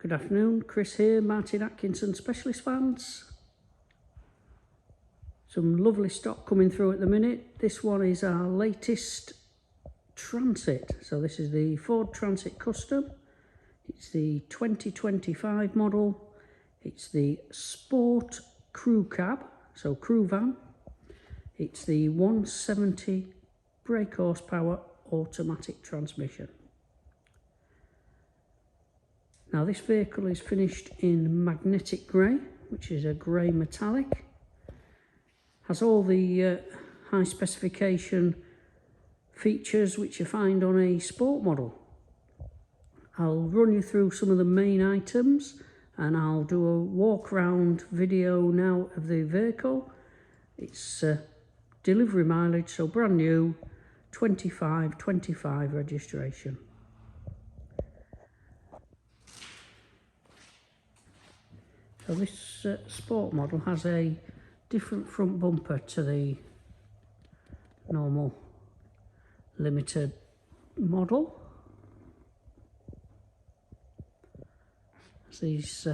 Good afternoon, Chris here, Martin Atkinson Specialist Fans. Some lovely stock coming through at the minute. This one is our latest Transit. So this is the Ford Transit Custom. It's the 2025 model. It's the Sport Crew Cab, so crew van. It's the 170 brake horsepower automatic transmission. Now this vehicle is finished in magnetic grey, which is a grey metallic. Has all the high specification features which you find on a sport model. I'll run you through some of the main items and I'll do a walk around video now of the vehicle. It's delivery mileage, so brand new, 25 registration. So this sport model has a different front bumper to the normal limited model. There's these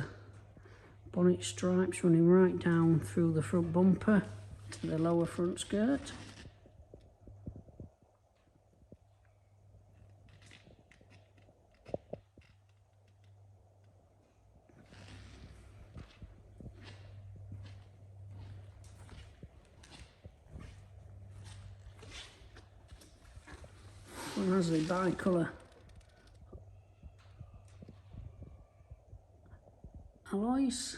bonnet stripes running right down through the front bumper to the lower front skirt. One has the bi-colour alloys,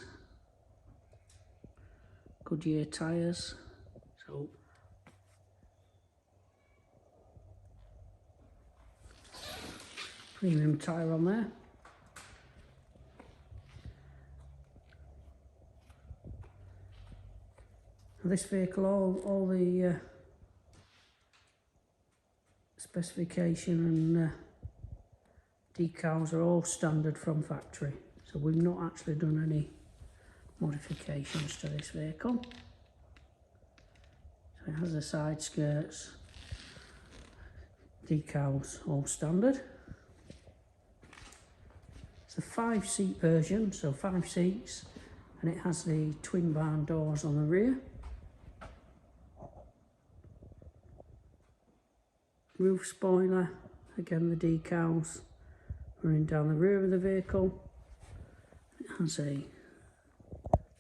Goodyear tyres, so premium tyre on there. This vehicle, all the specification and decals are all standard from factory, so we've not actually done any modifications to this vehicle. So it has the side skirts, decals all standard. It's a 5-seat version, so 5 seats, and it has the twin barn doors on the rear. Roof spoiler, again the decals running down the rear of the vehicle. It has a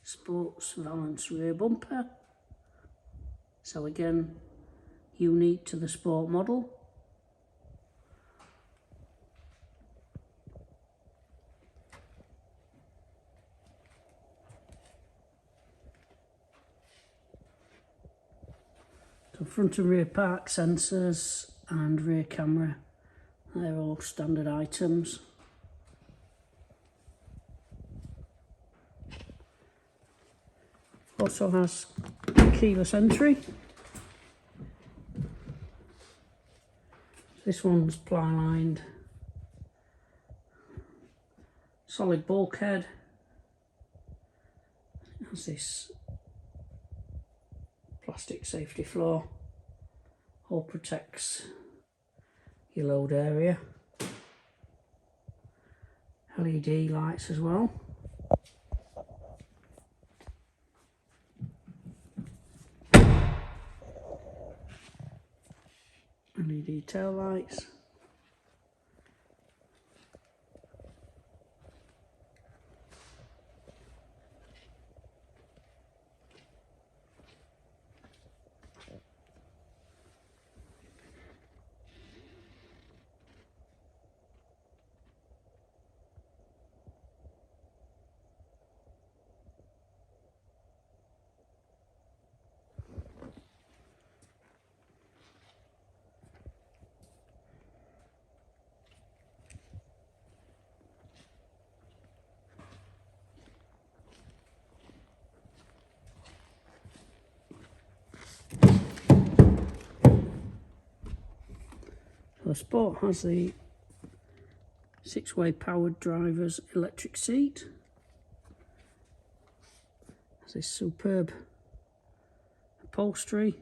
sports valance rear bumper, so again unique to the sport model. So front and rear park sensors and rear camera, they're all standard items. Also has keyless entry. This one's ply lined, solid bulkhead. It has this plastic safety floor, all protects your load area. LED lights as well. LED tail lights. The Sport has the 6-way powered driver's electric seat. Has this superb upholstery,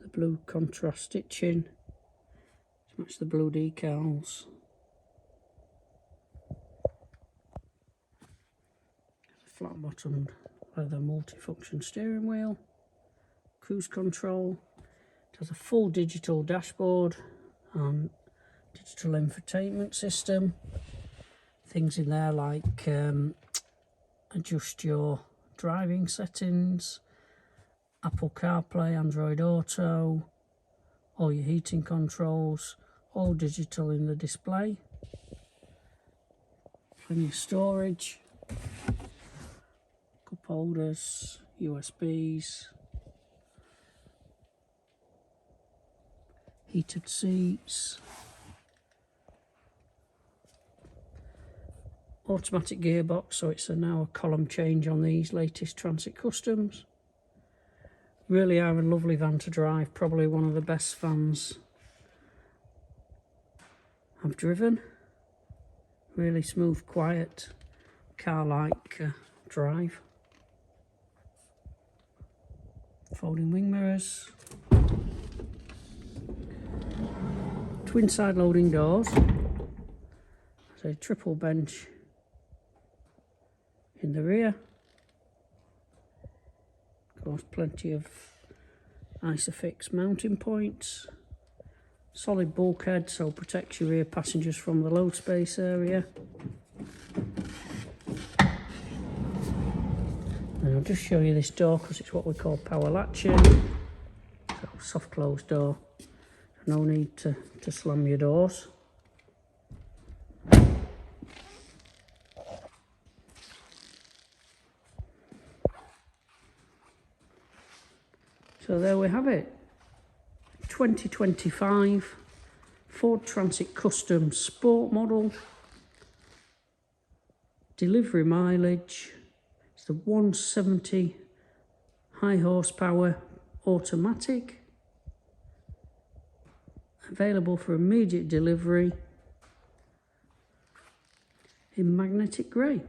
the blue contrast stitching to match the blue decals. flat bottomed leather multifunction steering wheel, cruise control. It has a full digital dashboard and digital infotainment system. Things in there like adjust your driving settings, Apple CarPlay, Android Auto, all your heating controls, all digital in the display. Plenty of storage, cup holders, USBs, heated seats, automatic gearbox, so it's now a column change on these latest Transit Customs. Really are a lovely van to drive, probably one of the best vans I've driven. Really smooth, quiet, car-like drive. Folding wing mirrors. Twin side loading doors. There's a triple bench in the rear. Of course, plenty of Isofix mounting points. Solid bulkhead, so protects your rear passengers from the load space area. And I'll just show you this door because it's what we call power latching. So soft close door. No need to slam your doors. So there we have it. 2025 Ford Transit Custom Sport model. Delivery mileage. It's the 170 high horsepower automatic. Available for immediate delivery in magnetic grey.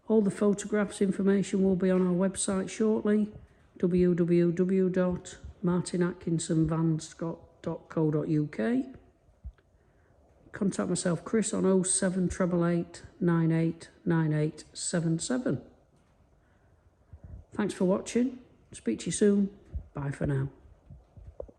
All the photographs information will be on our website shortly, www.martinatkinsonvans.co.uk. Contact myself, Chris, on 07888 989877. Thanks for watching. Speak to you soon. Bye for now.